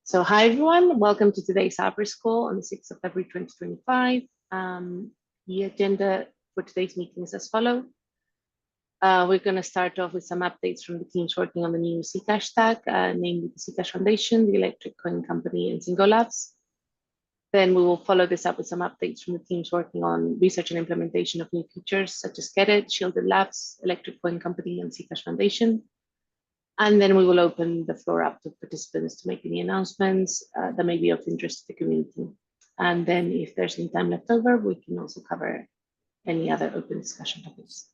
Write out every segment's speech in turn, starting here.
So hi everyone, welcome to today's Arborist Call on the 6th of February 2025. The agenda for today's meeting is as follows. We're going to start off with some updates from the teams working on the new Zcash stack, namely the Zcash Foundation, the Electric Coin Company, and Zingo Labs. Then we will follow this up with some updates from the teams working on research and implementation of new features such as Get It, Shielded Labs, Electric Coin Company, and Zcash Foundation. And then we will open the floor up to participants to make any announcements that may be of interest to the community. And then if there's any time left over, we can also cover any other open discussion topics.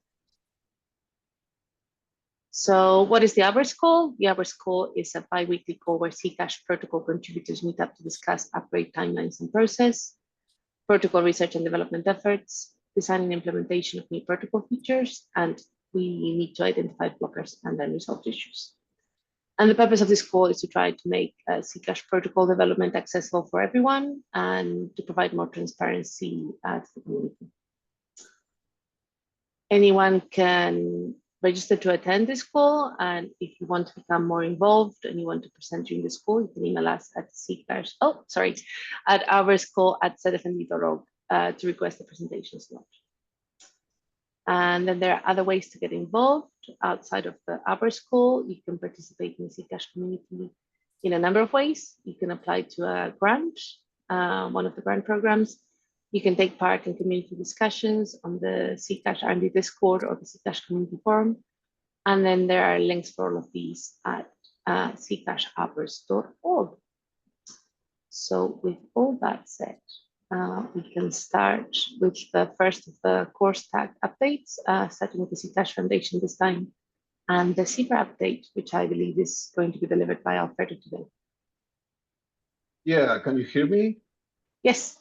So what is the Arborist Call? The Arborist Call is a bi-weekly call where Zcash protocol contributors meet up to discuss upgrade timelines and process, protocol research and development efforts, design and implementation of new protocol features, and we need to identify blockers and then resolve issues. And the purpose of this call is to try to make Zcash protocol development accessible for everyone and to provide more transparency to the community. Anyone can register to attend this call, and if you want to become more involved and you want to present during this call, you can email us at arboristcall@arboristcall@zfnd.org to request a presentation slot. And then there are other ways to get involved outside of the Arborist Call. You can participate in the Zcash community in a number of ways. You can apply to a grant, one of the grant programs. You can take part in community discussions on the Zcash R&D Discord or the Zcash Community Forum. And then there are links for all of these at zcasharborist.org. So with all that said, we can start with the first of the core stack updates, starting with the Zcash Foundation this time, and the Zebra update, which I believe is going to be delivered by Alfredo today. Yeah, can you hear me? Yes.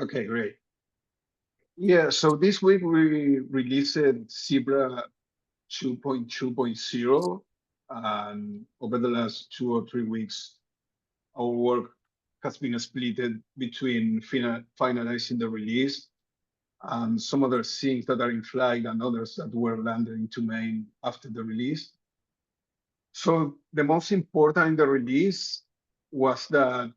Okay, great. Yeah, so this week we released Zebra 2.2.0, and over the last 2 or 3 weeks, our work has been split between finalizing the release and some other things that are in flight and others that were landed into main after the release. So the most important in the release was that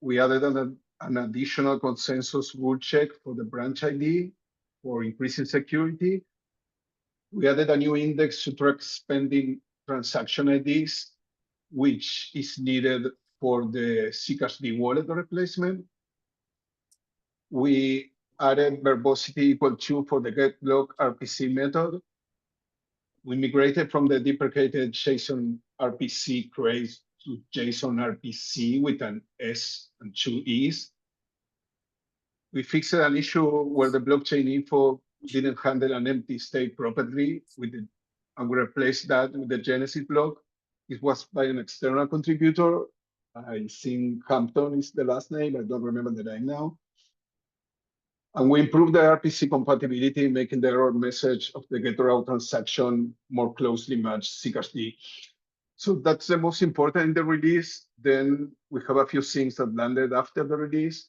we added an additional consensus rule check for the branch ID for increasing security. We added a new index to track spending transaction IDs, which is needed for the Zcash wallet replacement. We added verbosity equal to for the get block RPC method. We migrated from the deprecated JSON RPC craze to JSON RPC with an S and 2 E's. We fixed an issue where the blockchain info didn't handle an empty state properly, and we replaced that with the Genesis block. It was by an external contributor. I think Hampton is the last name. I don't remember the name now. And we improved the RPC compatibility, making the error message of the get-route transaction more closely match Zcash. So that's the most important in the release. Then we have a few things that landed after the release,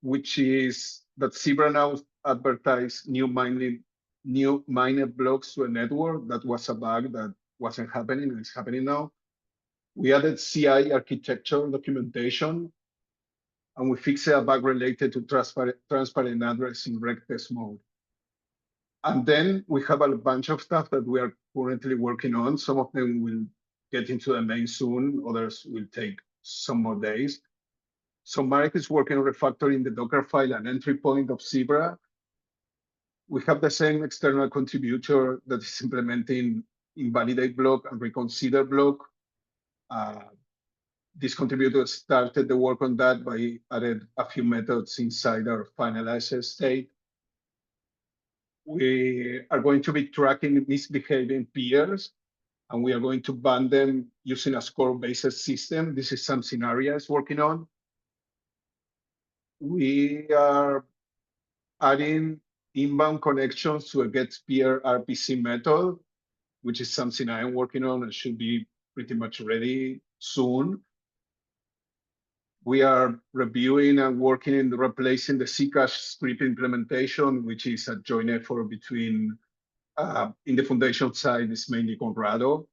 which is that Zebra now advertise new mainnet blocks to a network. That was a bug that wasn't happening, and it's happening now. We added CI architecture documentation, and we fixed a bug related to transparent address in reg test mode. And then we have a bunch of stuff that we are currently working on. Some of them will get into the main soon. Others will take some more days. So Marek is working on refactoring the Docker file and entry point of Zebra. We have the same external contributor that is implementing invalidate block and reconsider block. This contributor started the work on that by added a few methods inside our finalized state. We are going to be tracking misbehaving peers, and we are going to ban them using a score-based system. This is something Aria is working on. We are adding inbound connections to a getPeer RPC method, which is something I am working on and should be pretty much ready soon. We are reviewing and working in replacing the Zcash script implementation, which is a joint effort between, in the foundation side, is mainly Conrado.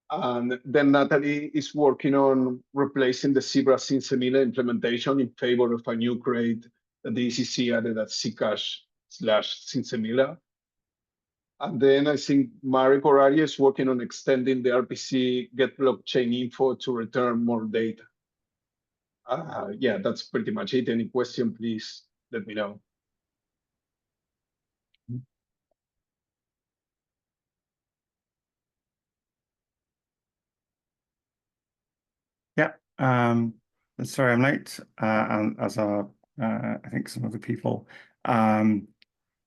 And then Natalie is working on replacing the Zebra Sinsemilla implementation in favor of a new crate that the ECC added at Zcash/Sinsemilla. And then I think Marek Orari is working on extending the RPC get blockchain info to return more data. Yeah, that's pretty much it. Any question, please let me know. Yeah, sorry I'm late, and as are I think some other people.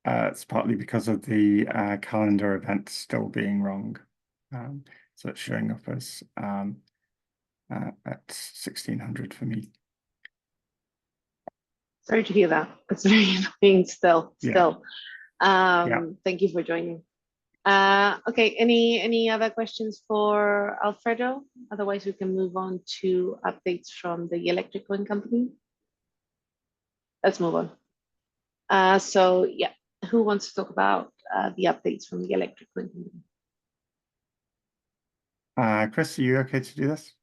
It's partly because of the calendar event still being wrong. So it's showing up as at 1600 for me. Sorry to hear that. It's very annoying still. Yeah. Thank you for joining. Okay, any other questions for Alfredo? Otherwise, we can move on to updates from the electric wind company. Let's move on. So yeah, who wants to talk about the updates from the electric wind company? Chris, are you okay to do this?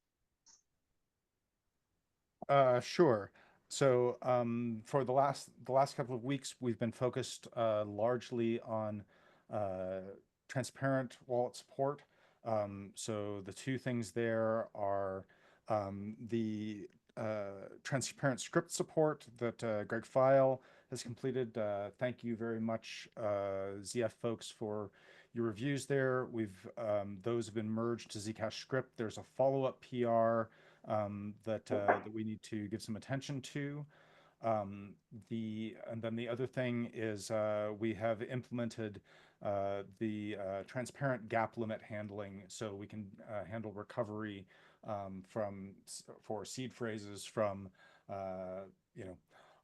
Sure. So for the last couple of weeks, we've been focused largely on transparent wallet support. So the two things there are the transparent script support that Greg File has completed. Thank you very much, ZF folks, for your reviews there. Those have been merged to Zcash script. There's a follow-up PR that we need to give some attention to. And then the other thing is we have implemented the transparent gap limit handling, so we can handle recovery for seed phrases from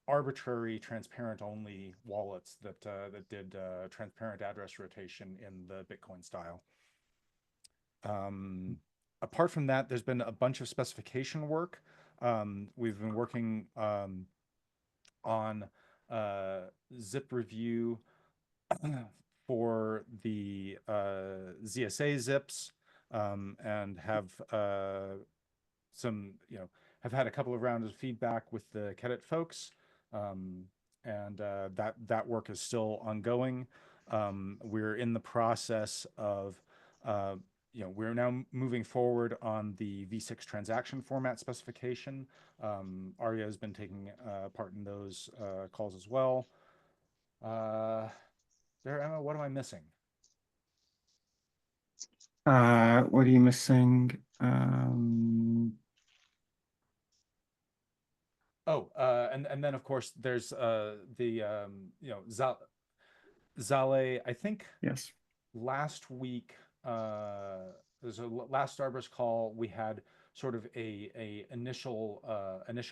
arbitrary transparent only wallets that did transparent address rotation in the Bitcoin style. Apart from that, there's been a bunch of specification work. We've been working on zip review for the ZSA zips, and have have had a couple of rounds of feedback with the Kedit folks, and that work is still ongoing. We're in the process of we're now moving forward on the V6 transaction format specification. Arya has been taking part in those calls as well. Emma, what am I missing? What are you missing? And then of course there's the Zale. I think yes. Last week, there's a last Arborist call. We had sort of a initial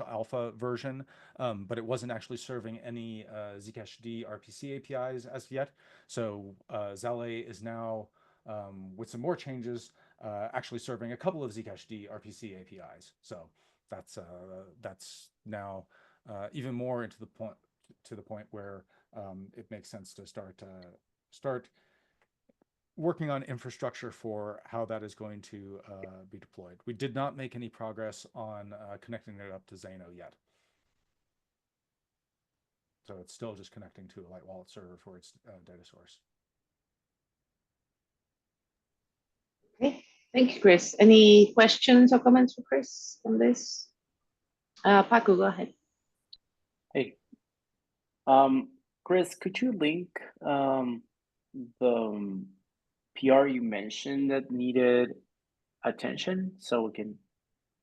alpha version, but it wasn't actually serving any Zcash RPC APIs as yet. So Zale is now, with some more changes, actually serving a couple of Zcash RPC APIs. So that's now even more to the point where it makes sense to start working on infrastructure for how that is going to be deployed. We did not make any progress on connecting it up to Zano yet. So it's still just connecting to a Light Wallet server for its data source. Okay, thank you, Chris. Any questions or comments for Chris on this? Paco, go ahead. Hey, Chris, could you link the PR you mentioned that needed attention so we can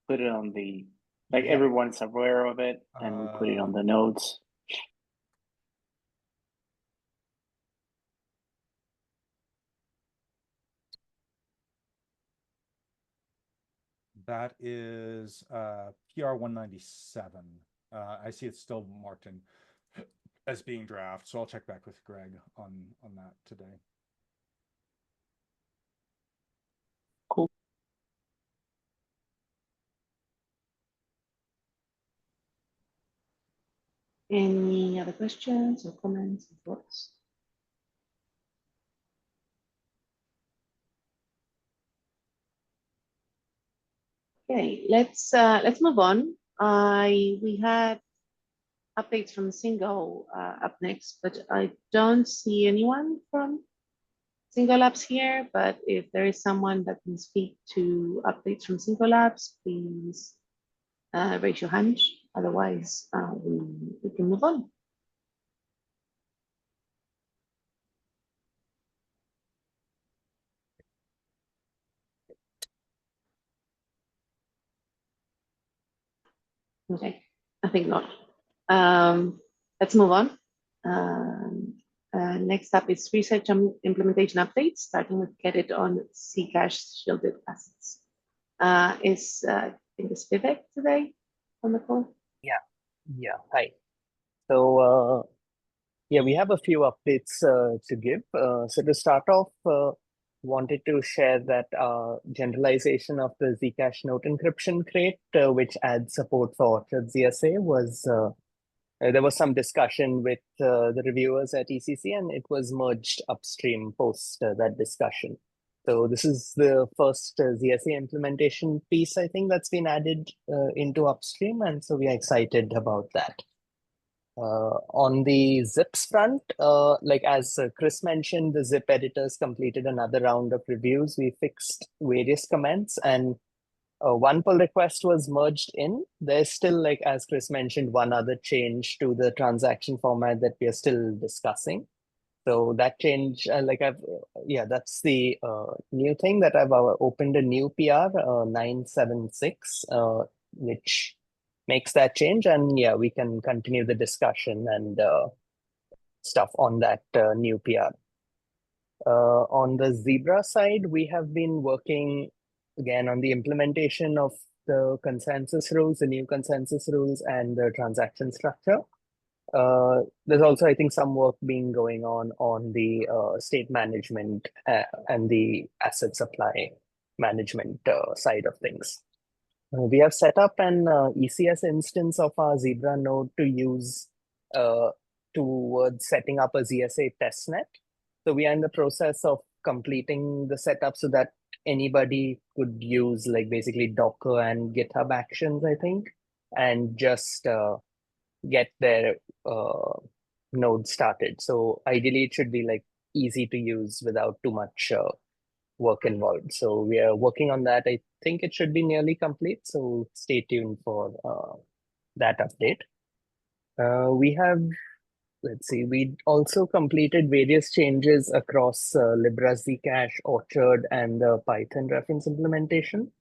put it on the, like, everyone's aware of it and we put it on the notes? That is PR 197. I see it's still marked in as being draft, so I'll check back with Greg on that today. Cool. Any other questions or comments or thoughts? Okay, let's move on. We had updates from Single up next, but I don't see anyone from Single Labs here. But if there is someone that can speak to updates from Single Labs, please raise your hand. Otherwise, we can move on. Okay, I think not. Let's move on. Next up is research and implementation updates, starting with Get It on Zcash shielded assets. I think it's Vivek today on the call. Yeah. Hi. So, yeah, we have a few updates to give. So to start off, wanted to share that generalization of the Zcash note encryption crate, which adds support for Orchard ZSA, was there was some discussion with the reviewers at ECC, and it was merged upstream post that discussion. So this is the first ZSA implementation piece, I think, that's been added into upstream, and so we are excited about that. On the zips front, like as Chris mentioned, the zip editors completed another round of reviews. We fixed various comments, and one pull request was merged in. There's still, like as Chris mentioned, one other change to the transaction format that we are still discussing. So that change, that's the new thing that I've opened a new PR 976, which makes that change, and yeah, we can continue the discussion and stuff on that new PR. On the Zebra side, we have been working again on the implementation of the consensus rules, the new consensus rules, and the transaction structure. There's also, I think, some work being going on the state management and the asset supply management side of things. We have set up an ECS instance of our Zebra node to use towards setting up a ZSA testnet. So we are in the process of completing the setup so that anybody could use like basically Docker and GitHub Actions, I think, and just get their node started. So ideally, it should be like easy to use without too much work involved. So we are working on that. I think it should be nearly complete. So stay tuned for that update. We also completed various changes across Libra, Zcash, Orchard, and the Python reference implementation.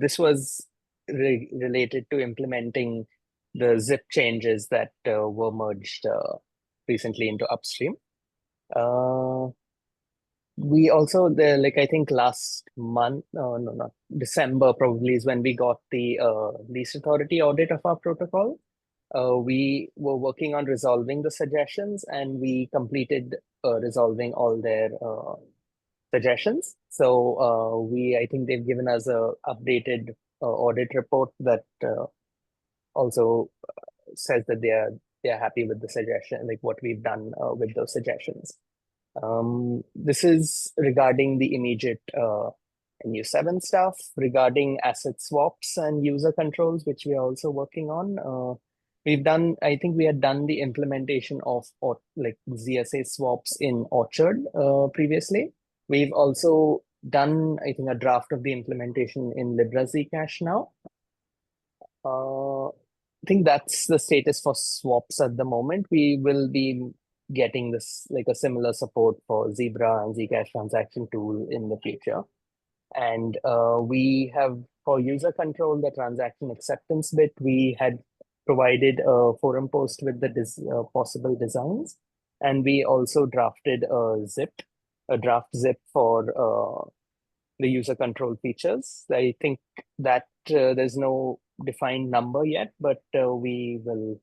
This was related to implementing the zip changes that were merged recently into upstream. We also, I think last month, not December probably is when we got the least authority audit of our protocol. We were working on resolving the suggestions, and we completed resolving all their suggestions. So I think they've given us a updated audit report that also says that they are happy with the suggestion, like what we've done with those suggestions. This is regarding the immediate NU7 stuff, regarding asset swaps and user controls, which we are also working on. I think we had done the implementation of ZSA swaps in Orchard previously. We've also done, I think, a draft of the implementation in Libra Zcash now. I think that's the status for swaps at the moment. We will be getting this like a similar support for Zebra and Zcash transaction tool in the future. And we have, for user control, the transaction acceptance bit, we had provided a forum post with the possible designs. And we also drafted a draft zip for the user control features. I think that there's no defined number yet, but we will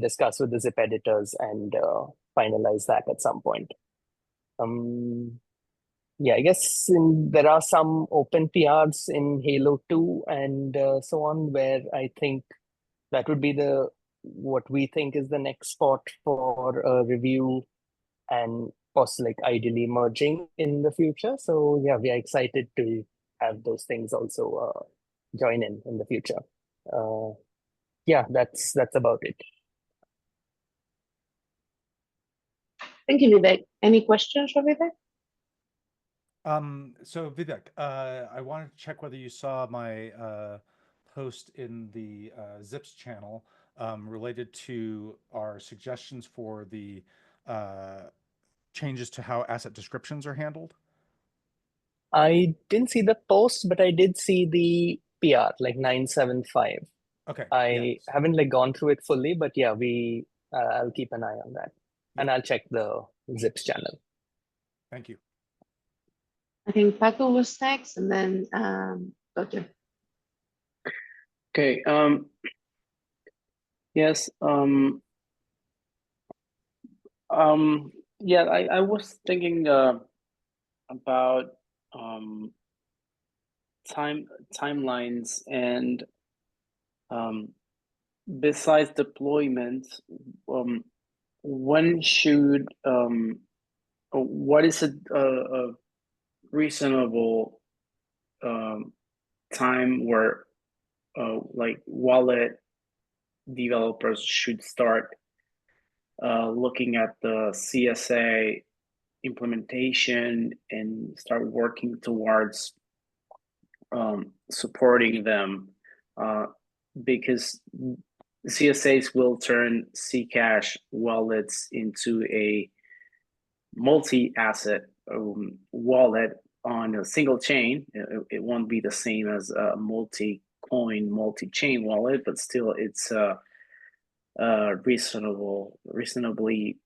discuss with the zip editors and finalize that at some point. Yeah, I guess there are some open PRs in Halo 2 and so on, where I think that would be what we think is the next spot for review and possibly ideally merging in the future. So yeah, we are excited to have those things also join in the future. Yeah, that's about it. Thank you, Vivek. Any questions for Vivek? So Vivek, I wanted to check whether you saw my post in the Zips channel related to our suggestions for the changes to how asset descriptions are handled. I didn't see the post, but I did see the PR, like 975. Okay. I haven't like gone through it fully, but yeah, I'll keep an eye on that, and I'll check the Zips channel. Thank you. I think Paco was next, and then Roger. Okay. Yes. Yeah. I was thinking about timelines and besides deployment, when should what is a reasonable time where like wallet developers should start looking at the CSA implementation and start working towards supporting them, because CSAs will turn Zcash wallets into a multi-asset wallet on a single chain. It won't be the same as a multi-coin, multi-chain wallet, but still it's a reasonably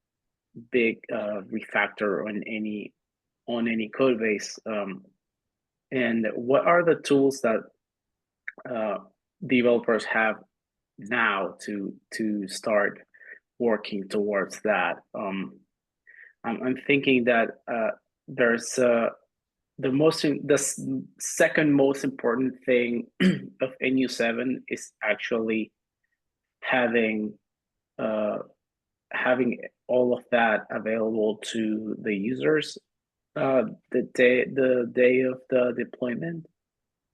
big refactor on any code base. And what are the tools that developers have now to start working towards that? I'm thinking that there's the second most important thing of NU7 is actually having all of that available to the users the day of the deployment,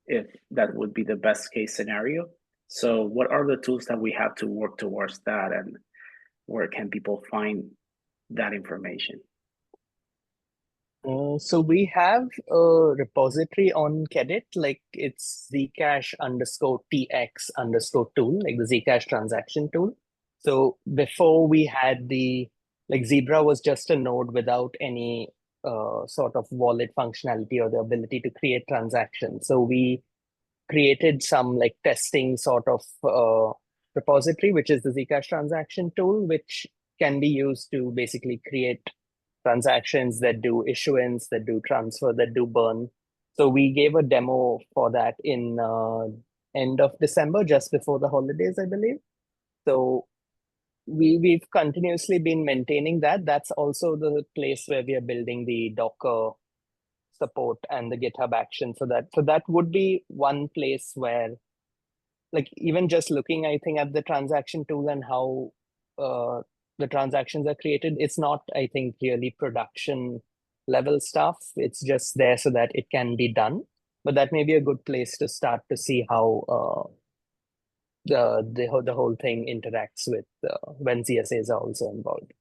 if that would be the best case scenario. So what are the tools that we have to work towards that, and where can people find that information? So we have a repository on Kedit, like it's Zcash_tx_tool, like the Zcash transaction tool. So before we had like Zebra was just a node without any sort of wallet functionality or the ability to create transactions. So we created some like testing sort of repository, which is the Zcash transaction tool, which can be used to basically create transactions that do issuance, that do transfer, that do burn. So we gave a demo for that in end of December, just before the holidays, I believe. So we've continuously been maintaining that. That's also the place where we are building the Docker support and the GitHub action for that. So that would be one place where, like, even just looking, I think, at the transaction tool and how the transactions are created, it's not, I think, really production level stuff. It's just there so that it can be done. But that may be a good place to start to see how the whole thing interacts with when CSAs are also involved.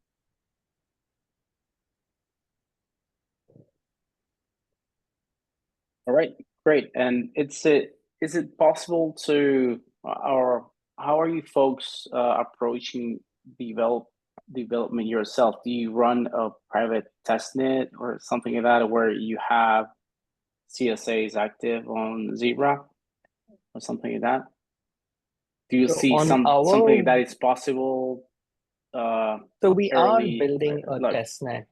All right, great. And is it possible to, or how are you folks approaching development yourself? Do you run a private testnet or something like that, where you have CSAs active on Zebra or something like that? Do you So see on something that is possible? So we are building a testnet,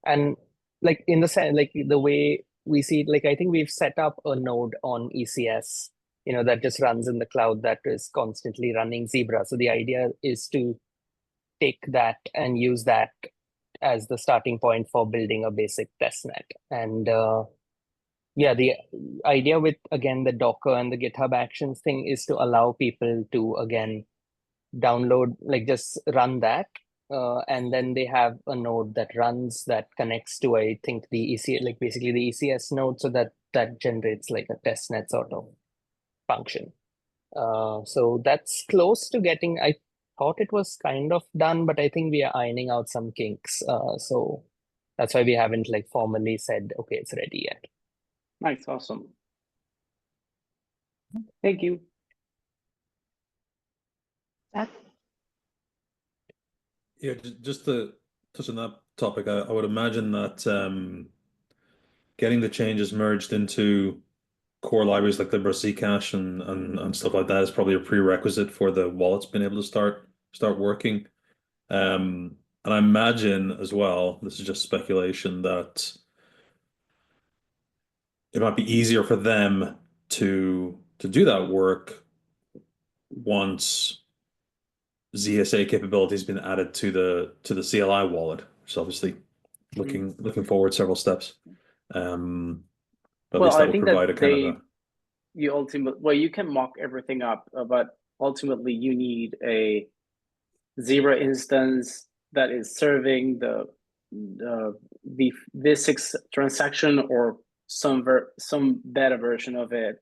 and like in the sense, like the way we see it, like I think we've set up a node on ECS, that just runs in the cloud, that is constantly running Zebra. So the idea is to take that and use that as the starting point for building a basic testnet. And yeah, the idea with, again, the Docker and the GitHub Actions thing is to allow people to, again, download, like just run that and then they have a node that runs that connects to, I think, the EC, like basically the ECS node, so that generates like a testnet sort of function. So that's close to getting. I thought it was kind of done, but I think we are ironing out some kinks. So that's why we haven't like formally said, okay, it's ready yet. Nice, awesome. Thank you. That Yeah, just to touch on that topic, I would imagine that getting the changes merged into core libraries like Libra Zcash and stuff like that is probably a prerequisite for the wallets being able to start working. And I imagine as well, this is just speculation, that it might be easier for them to do that work once ZSA capability has been added to the CLI wallet. So obviously looking forward several steps. But at Well, least that I would think provide that a kind of you can mock everything up, but ultimately you need a Zebra instance that is serving the V6 transaction or some beta version of it.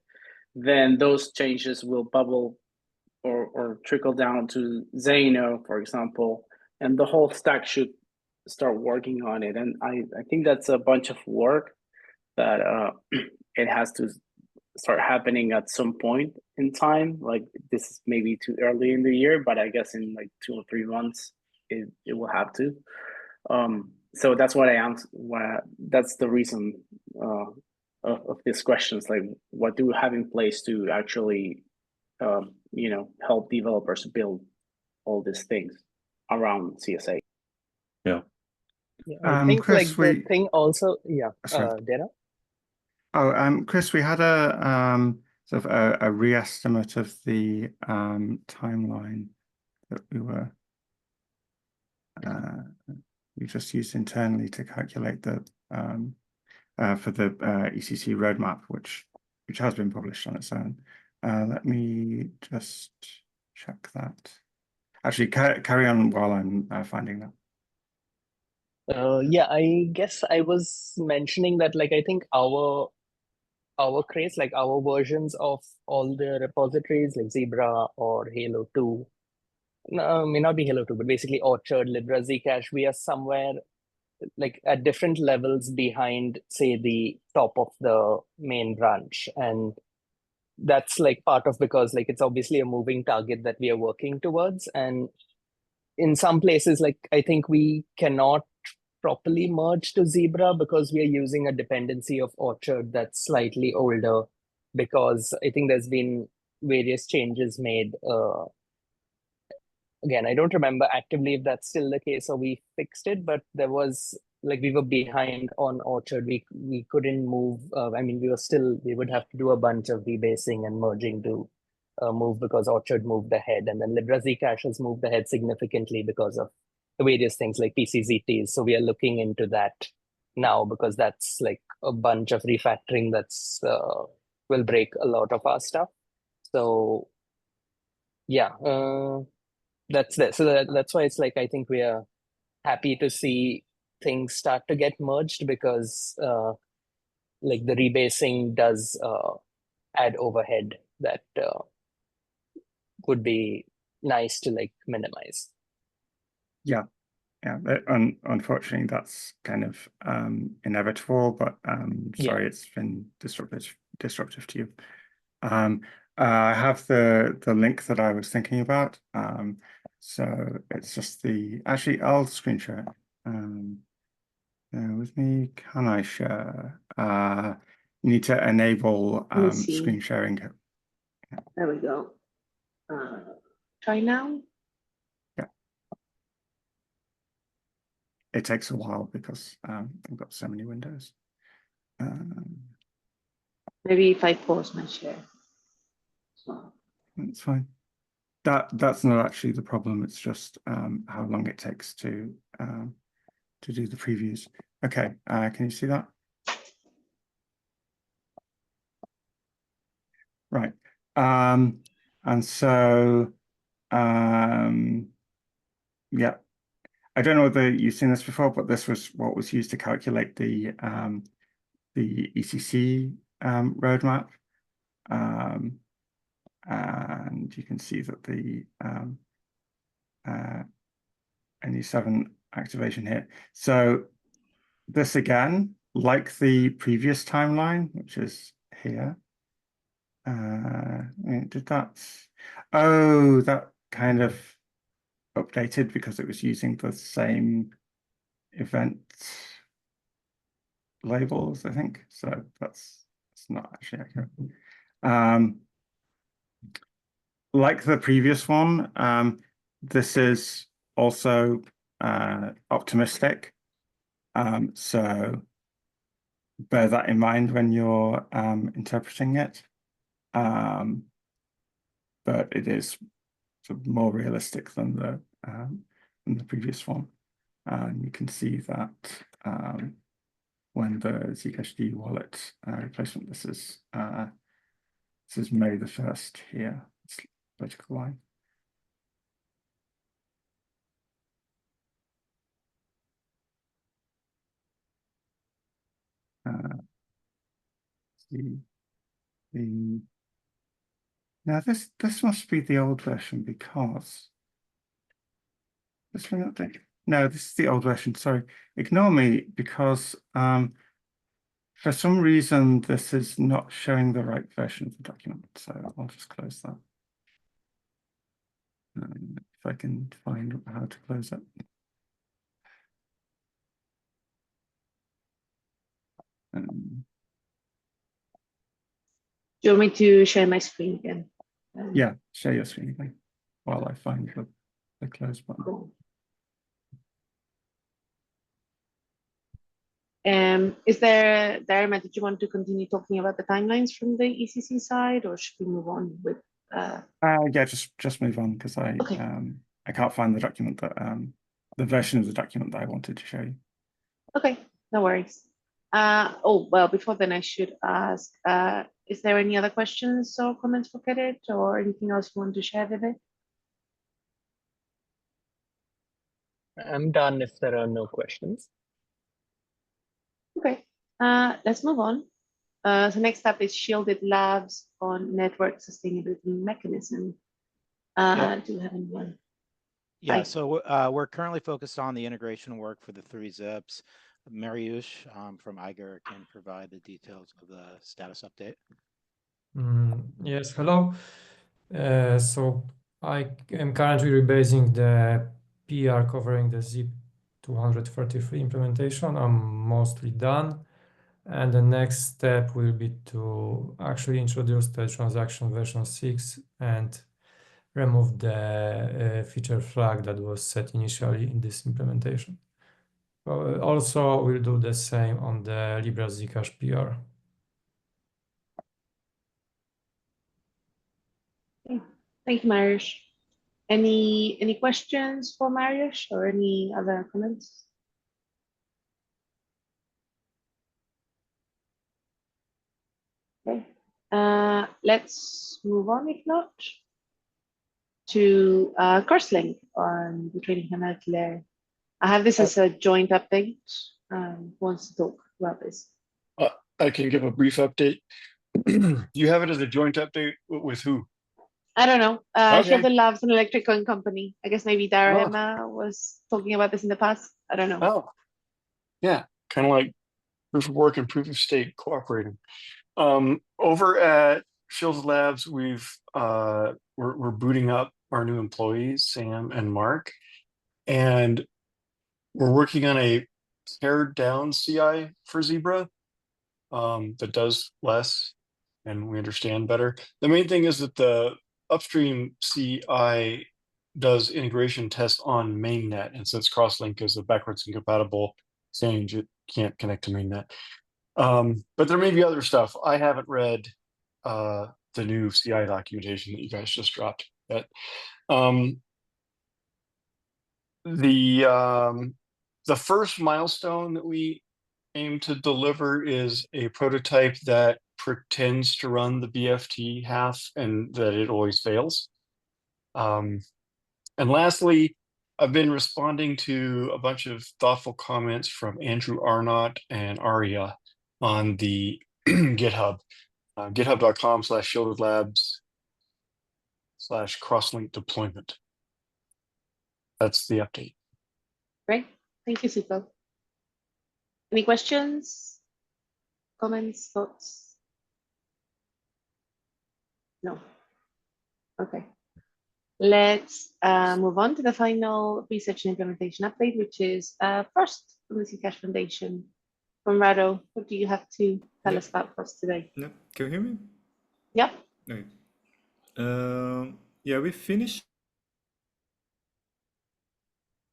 Then those changes will bubble or trickle down to Zeno, for example, and the whole stack should start working on it. And I think that's a bunch of work that it has to start happening at some point in time. Like this is maybe too early in the year, but I guess in like 2 or 3 months, it will have to. So that's what I answer. That's the reason of these questions. Like, what do we have in place to actually, help developers build all these things around CSA? Yeah. I think Chris, like the thing also, Sorry. Dana? Oh, Chris, we had a sort of a re-estimate of the timeline that we just used internally to calculate the for the ECC roadmap, which has been published on its own. Let me just check that. Actually, carry on while I'm finding that. Yeah, I guess I was mentioning that, like, I think our craze, like our versions of all the repositories, like Zebra or Halo 2, no, may not be Halo 2, but basically Orchard, Libra, Zcash, we are somewhere like at different levels behind, say, the top of the main branch. And that's like part of because like it's obviously a moving target that we are working towards. And in some places, like I think we cannot properly merge to Zebra because we are using a dependency of Orchard that's slightly older, because I think there's been various changes made. Again, I don't remember actively if that's still the case or we fixed it, but there was like we were behind on Orchard. We couldn't move. I mean, we would have to do a bunch of rebasing and merging to move because Orchard moved ahead, and then Libra Zcash has moved ahead significantly because of the various things like PCZTs. So we are looking into that now because that's like a bunch of refactoring that's will break a lot of our stuff. So yeah, that's that. So that's why it's like I think we are happy to see things start to get merged because like the rebasing does add overhead that would be nice to like minimize. Yeah, unfortunately, that's kind of inevitable, but sorry, it's been disruptive to you. I have the link that I was thinking about. So it's just actually I'll screen share it. With me, can I share? You need to enable screen sharing. There we go. Try now. Yeah. It takes a while because I've got so many windows. Maybe if I pause my share. It's fine. That's not actually the problem. It's just how long it takes to do the previews. Okay, can you see that? Right. And so yeah. I don't know whether you've seen this before, but this was what was used to calculate the ECC roadmap. And you can see that the NE7 activation here. So this again, like the previous timeline, which is here. Did that? Oh, that kind of updated because it was using the same event labels, I think. So that's not actually accurate. Like the previous one, this is also optimistic. So bear that in mind when you're interpreting it. But it is sort of more realistic than the previous one. And you can see that when the Zcash D wallet replacement, this is May the 1st here. It's vertical line. Now this must be the old version because this one update. No, this is the old version. Sorry, ignore me because for some reason this is not showing the right version of the document. So I'll just close that. If I can find how to close it. Do you want me to share my screen again? Yeah, share your screen again while I find the close button. Cool. Is there, Dharma, did you want to continue talking about the timelines from the ECC side, or should we move on with? Yeah, just move on because I can't find the document that the version of the document that I wanted to show you. Okay, no worries. Oh, well, before then I should ask, is there any other questions or comments for Kedit or anything else you want to share with it? I'm done if there are no questions. Okay, let's move on. So next up is Shielded Labs on network sustainability mechanism. Do you have anyone? Yeah, Hi. so we're currently focused on the integration work for the 3 zips. Mariusz from Iger can provide the details of the status update. Yes, hello. So I am currently rebasing the PR covering the ZIP 233 implementation. I'm mostly done. And the next step will be to actually introduce the transaction version 6 and remove the feature flag that was set initially in this implementation. Also, we'll do the same on the Libra Zcash PR. Okay. Thank you, Mariusz. Any questions for Mariusz or any other comments? Okay, let's move on, if not, to CourseLink on the training penalty layer. I have this as a joint update. Who wants to talk about this? I can give a brief update. You have it as a joint update with who? I don't know. Okay. Shielded Labs and Electrical Company. I guess maybe Dharma was talking about this in the past. I don't know. Oh, yeah, kind of like proof of work and proof of stake cooperating. Over at Shielded Labs, we're booting up our new employees, Sam and Mark, and we're working on a pared down CI for Zebra that does less and we understand better. The main thing is that the upstream CI does integration tests on mainnet, and since Crosslink is a backwards incompatible change, it can't connect to mainnet. But there may be other stuff. I haven't read the new CI documentation that you guys just dropped yet. The first milestone that we aim to deliver is a prototype that pretends to run the BFT half and that it always fails. And lastly, I've been responding to a bunch of thoughtful comments from Andrew Arnott and Aria on the GitHub, github.com/shieldedlabs/crosslink deployment. That's the update. Great. Thank you, Sipo. Any questions, comments, thoughts? No. Okay. Let's move on to the final research and implementation update, which is first from the Zcash Foundation. Conrado, what do you have to tell us about Frost today? Yeah, can you hear me? Yep. Okay. Yeah, we finished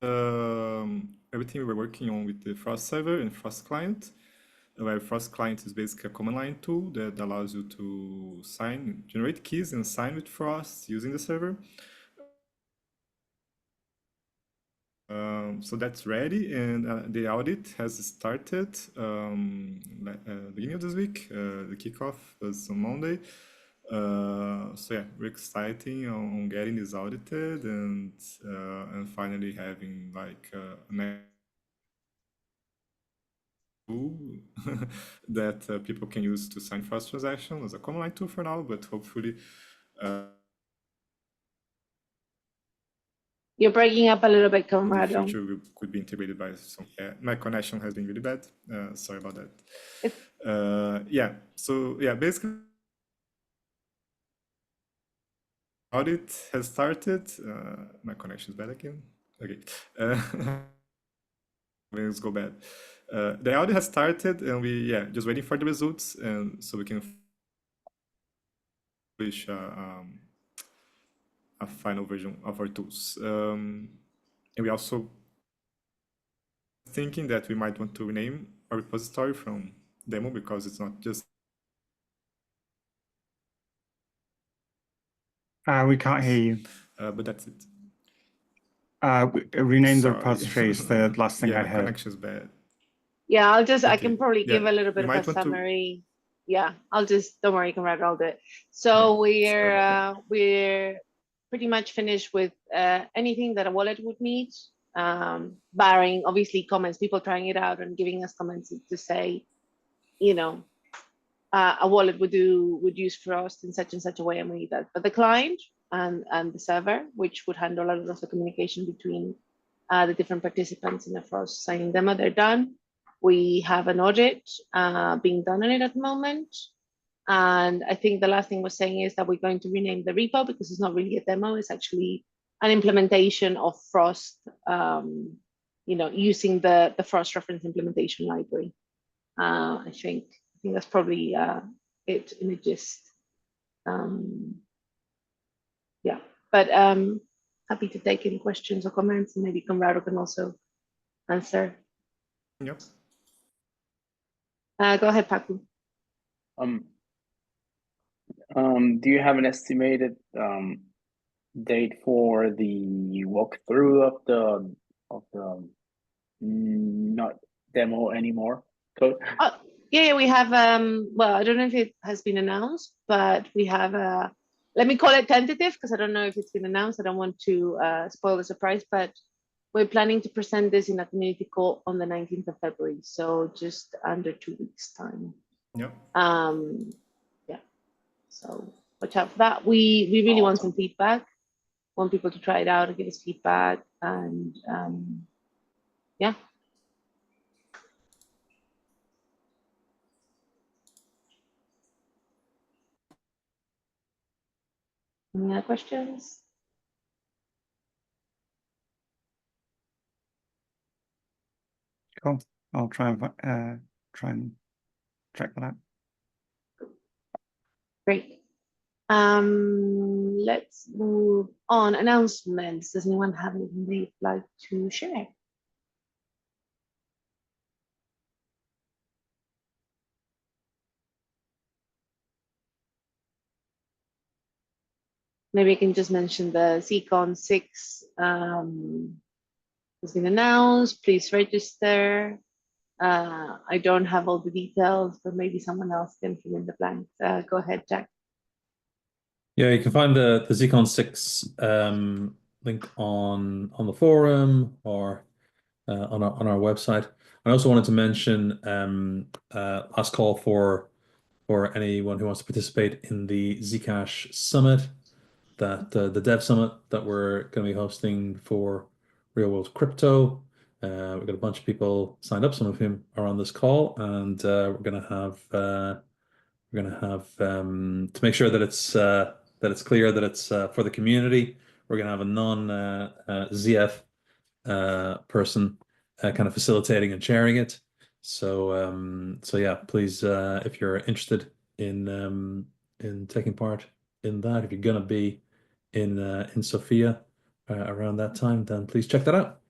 everything we were working on with the Frost server and Frost client. Where Frost client is basically a command line tool that allows you to generate keys and sign with Frost using the server. So that's ready, and the audit has started beginning of this week. The kickoff was on Monday. So yeah, we're exciting on getting this audited and finally having like an tool that people can use to sign Frost transactions as a command line tool for now, but hopefully. You're breaking up a little bit, In the Conrado. future, we could be integrated by some. Yeah, my connection has been really bad. Sorry about that. Yeah. So yeah, basically, audit has started. My connection is bad again. Okay. Let's go bad. The audit has started, and we just waiting for the results, and so we can publish a final version of our tools. And we also thinking that we might want to rename our repository from demo because it's not just. We can't hear you. But that's it. Rename the Sorry. repository is the last thing I my heard. connection's bad. Yeah, I Okay. can probably give Yeah, a little bit you of might a want to- summary. Yeah, don't worry, Conrado, I'll do it. So sorry about we're pretty much finished with anything that a wallet would need, barring obviously comments, people trying it out and giving us comments to say, you know, a wallet would use Frost in such and such a way, and we need that. But the client and the server, which would handle a lot of the communication between the different participants in the Frost signing demo, they're done. We have an audit being done on it at the moment. And I think the last thing we're saying is that we're going to rename the repo because it's not really a demo, it's actually an implementation of Frost, using the Frost reference implementation library. I think that's probably it in a gist. Yeah, but happy to take any questions or comments, and maybe Conrado can also answer. Yep. Go ahead, Paco. Do you have an estimated date for the walkthrough of the not demo anymore code? Yeah, we have. Well, I don't know if it has been announced, but we have let me call it tentative because I don't know if it's been announced. I don't want to spoil the surprise, but we're planning to present this in a community call on the 19th of February, so just under 2 weeks' time. Yep. Yeah. So watch out for that. We really want some feedback. Want people to try it out and give us feedback, and yeah. Any other questions? Cool. I'll try and check that out. Great. Let's move on. Announcements. Does anyone have anything they'd like to share? Maybe I can just mention the ZCon 6 has been announced. Please register. I don't have all the details, but maybe someone else can fill in the blanks. Go ahead, Jack. Yeah, you can find the Zcon 6 link on the forum or on our website. I also wanted to mention last call for anyone who wants to participate in the Zcash Summit, that the Dev Summit that we're going to be hosting for Real World Crypto. We've got a bunch of people signed up, some of whom are on this call, and we're going to have to make sure that it's clear that it's for the community. We're going to have a non ZF person kind of facilitating and sharing it. So yeah, please, if you're interested in taking part in that, if you're going to be in Sofia around that time, then please check that out.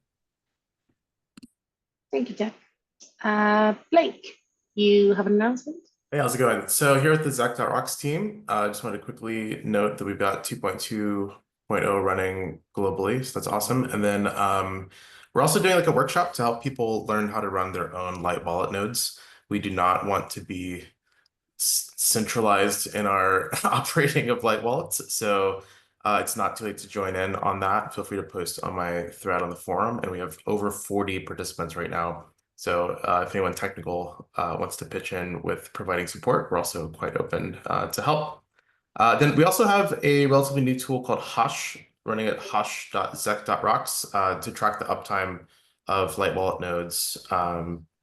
Thank you, Jeff. Blake, you have an announcement? Hey, how's it going? So here at the Zec.rocks team, I just wanted to quickly note that we've got 2.2.0 running globally, so that's awesome. And then we're also doing like a workshop to help people learn how to run their own Light Wallet nodes. We do not want to be centralized in our operating of Light Wallets, so it's not too late to join in on that. Feel free to post on my thread on the forum, and we have over 40 participants right now. So if anyone technical wants to pitch in with providing support, we're also quite open to help. Then we also have a relatively new tool called Hush, running at hush.zec.rocks to track the uptime of Light Wallet nodes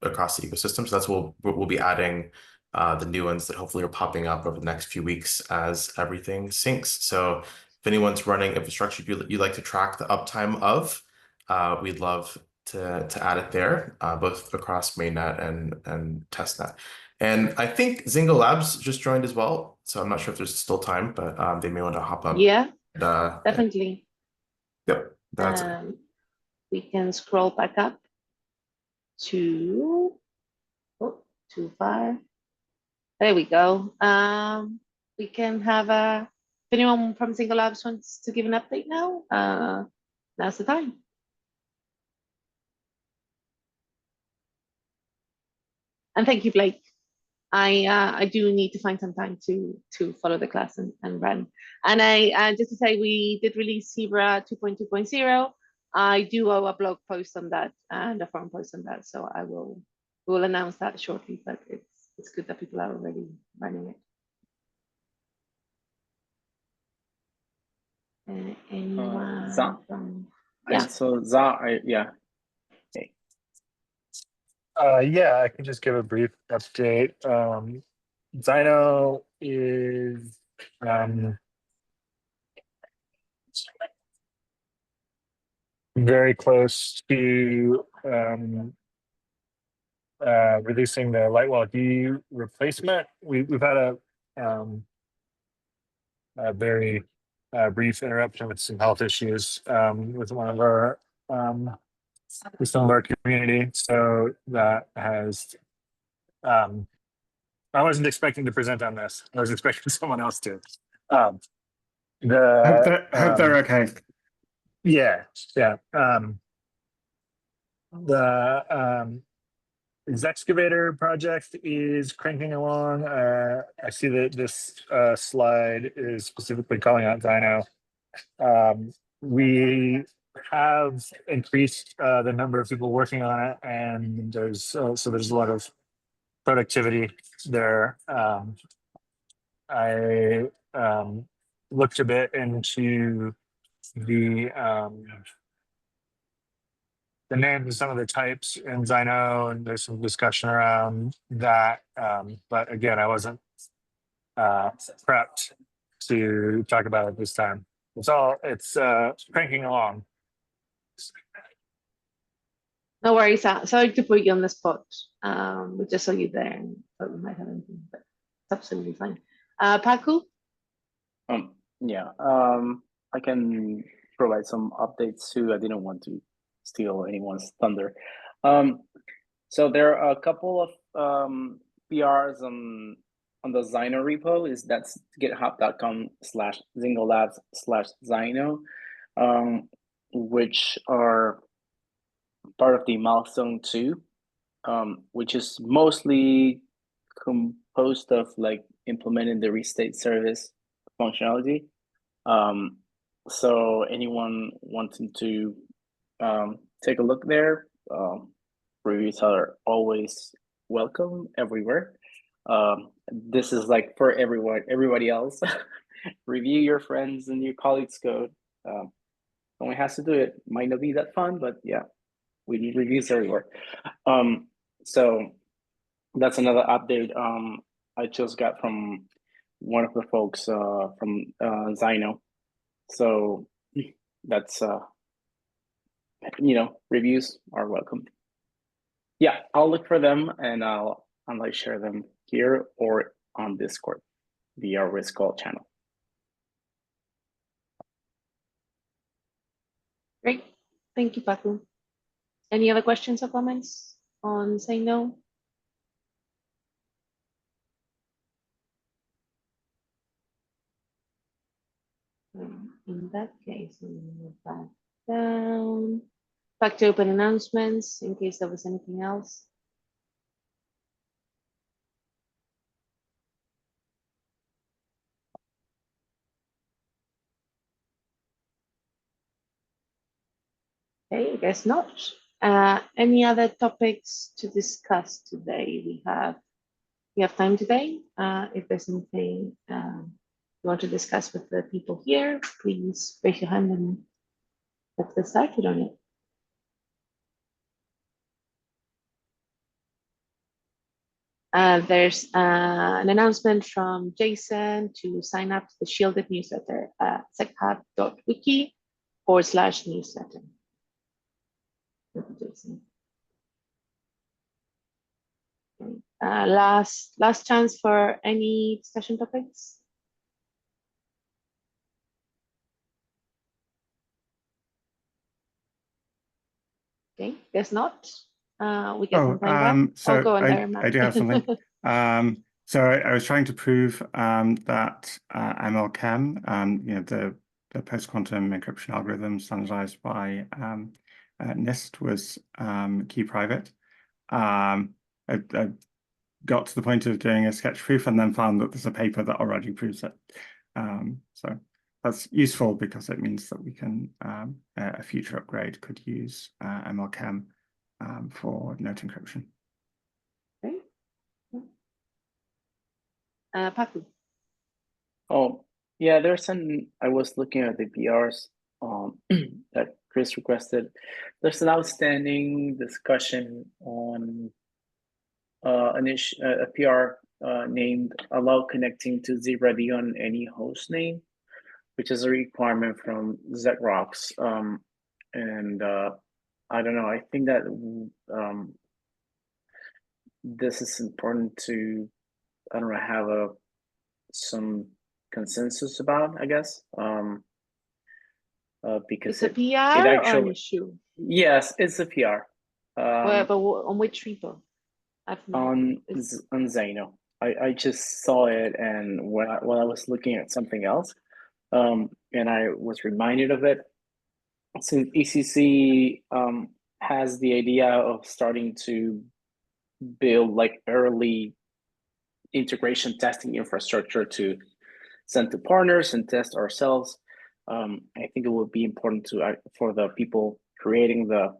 across the ecosystem. So that's what we'll be adding the new ones that hopefully are popping up over the next few weeks as everything syncs. So if anyone's running infrastructure you'd like to track the uptime of, we'd love to add it there, both across mainnet and testnet. And I think Zingo Labs just joined as well, so I'm not sure if there's still time, but they may want to hop up. Yeah, And, definitely. Yep, that's it. We can scroll back up to too far. There we go. We can have if anyone from Zingo Labs wants to give an update now, now's the time. And thank you, Blake. I do need to find some time to follow the class and run. And I just to say, we did release Zebra 2.2.0. I do owe a blog post on that and a forum post on that, so we'll announce that shortly. But it's good that people are already running it. Anyone from? Yeah. So Za, yeah. Okay. Yeah, I can just give a brief update. Zino is very close to releasing the Lightwall D replacement. We've had a very brief interruption with some health issues with one of our with some of our community, so that has I wasn't expecting to present on this. I was expecting someone else to. Hope they're okay. Yeah. The Excavator project is cranking along. I see that this slide is specifically calling out Dino. We have increased the number of people working on it, and there's a lot of productivity there. I looked a bit into the names of some of the types in Zino, and there's some discussion around that. But again, I wasn't prepped to talk about it this time. It's cranking along. No worries. Sorry to put you on the spot. We just saw you there and thought we might have anything, but it's absolutely fine. Paku? Yeah. I can provide some updates too. I didn't want to steal anyone's thunder. So there are a couple of PRs on the Zino repo. That's github.com/zingolabs/Zino, which are part of the milestone 2, which is mostly composed of like implementing the restate service functionality. So anyone wanting to take a look there, reviews are always welcome everywhere. This is like for everybody else. Review your friends and your colleagues' code. No one has to do it. Might not be that fun, but yeah, we need reviews everywhere. So that's another update I just got from one of the folks from Zyno. So that's reviews are welcome. Yeah, I'll look for them and I'll like share them here or on Discord, the Arborist Call channel. Great. Thank you, Paco. Any other questions or comments on Say No? In that case, we move back down. Back to open announcements in case there was anything else. Okay, I guess not. Any other topics to discuss today? We have time today. If there's anything you want to discuss with the people here, please raise your hand and let's get started on it. There's an announcement from Jason to sign up to the shielded newsletter at zechub.wiki/newsletter. Jason. Okay. Last chance for any discussion topics. Okay, guess not. We get some time back. So go on there, I do have something. So I was trying to prove that MLChem, the post-quantum encryption algorithm standardized by NIST was key private. I got to the point of doing a sketch proof and then found that there's a paper that already proves it. So that's useful because it means that we can, a future upgrade could use MLChem for note encryption. Okay. Paco. Oh, yeah, I was looking at the PRs that Chris requested. There's an outstanding discussion on a PR named allow connecting to Z-Ready on any host name, which is a requirement from ZRox. And I don't know, I think that this is important to, I don't know, have some consensus about, I guess. Because it's a PR or an issue? Yes, it's a PR. But on which repo? On Zyno. I just saw it, and while I was looking at something else, and I was reminded of it. Since ECC has the idea of starting to build like early integration testing infrastructure to send to partners and test ourselves, I think it would be important to for the people creating the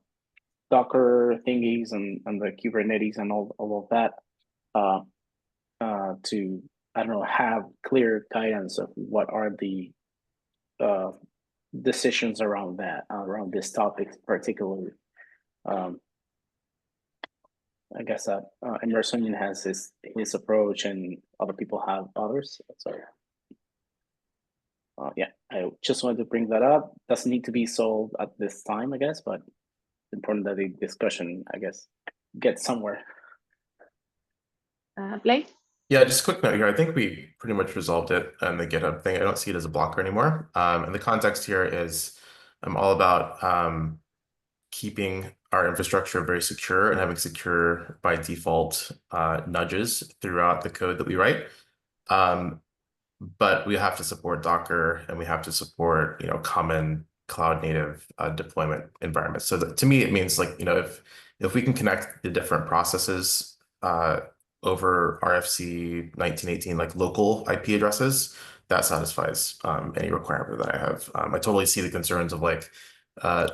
Docker thingies and the Kubernetes and all of that to, I don't know, have clear guidance of what are the decisions around that, around this topic particularly. I guess that Emerson has his approach and other people have others. So yeah, I just wanted to bring that up. Doesn't need to be solved at this time, I guess, but it's important that the discussion, I guess, gets somewhere. Blake? Yeah, just a quick note here. I think we pretty much resolved it on the GitHub thing. I don't see it as a blocker anymore. And the context here is I'm all about keeping our infrastructure very secure and having secure by default nudges throughout the code that we write. But we have to support Docker and we have to support, common cloud native deployment environments. So to me, it means like, if we can connect the different processes over RFC 1918, like local IP addresses, that satisfies any requirement that I have. I totally see the concerns of like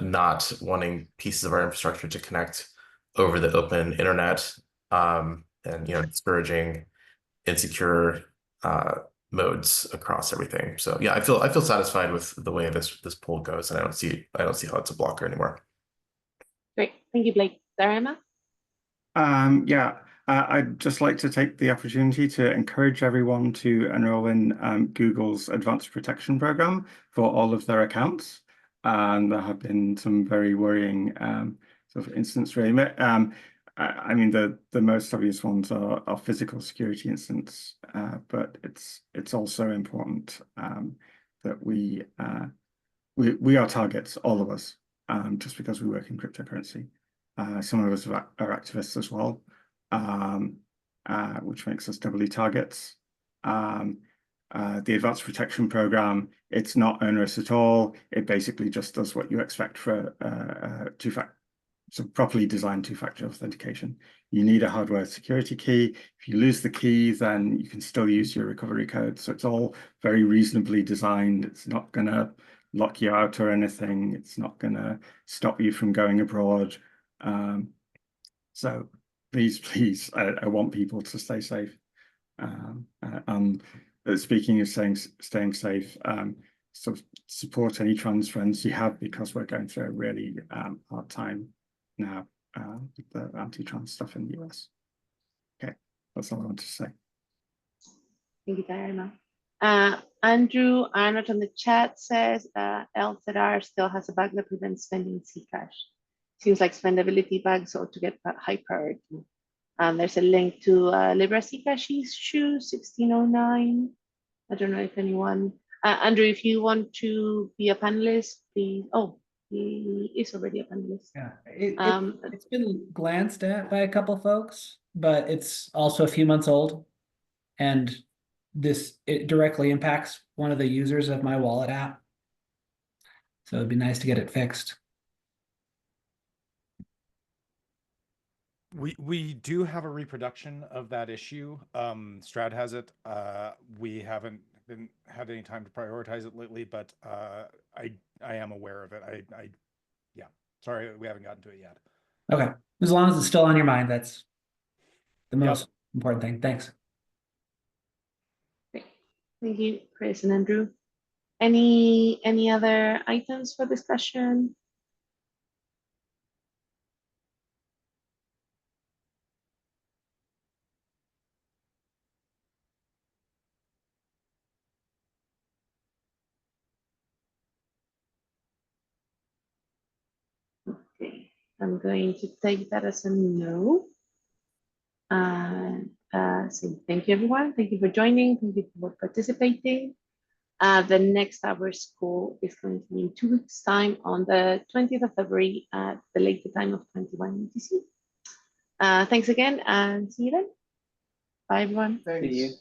not wanting pieces of our infrastructure to connect over the open internet, and discouraging insecure modes across everything. So yeah, I feel satisfied with the way this poll goes, and I don't see how it's a blocker anymore. Great, thank you, Blake. Darima? I'd just like to take the opportunity to encourage everyone to enroll in Google's Advanced Protection Program for all of their accounts. And there have been some very worrying sort of incidents, really. I mean, the most obvious ones are physical security incidents, but it's also important that we are targets, all of us, just because we work in cryptocurrency. Some of us are activists as well, which makes us doubly targets. The Advanced Protection Program, it's not onerous at all. It basically just does what you expect for properly designed two-factor authentication. You need a hardware security key. If you lose the key, then you can still use your recovery code. So it's all very reasonably designed. It's not going to lock you out or anything. It's not going to stop you from going abroad. So please, I want people to stay safe. And speaking of staying safe, so support any trans friends you have, because we're going through a really hard time now with the anti-trans stuff in the US. Okay, that's all I want to say. Thank you, Diana. Andrew Arnott on the chat says LZR still has a bug that prevents spending Zcash. Seems like spendability bugs ought to get high priority. There's a link to Libra Zcash issue 1609. I don't know if anyone, Andrew, if you want to be a panelist, please. Oh, he is already a panelist. Yeah, it's been glanced at by a couple folks, but it's also a few months old, and it directly impacts one of the users of my wallet app. So it'd be nice to get it fixed. We do have a reproduction of that issue. Strad has it. We haven't had any time to prioritize it lately, but I am aware of it. Yeah, sorry, we haven't gotten to it yet. Okay, as long as it's still on your mind, that's the most important thing. Thanks. Great. Thank you, Chris and Andrew. Any other items for discussion? Okay, I'm going to take that as a no. So thank you, everyone. Thank you for joining. Thank you for participating. The next Arborist call is going to be in 2 weeks' time on the 20th of February at the later time of 21 UTC. Thanks again, and see you then. Bye, everyone. Thanks.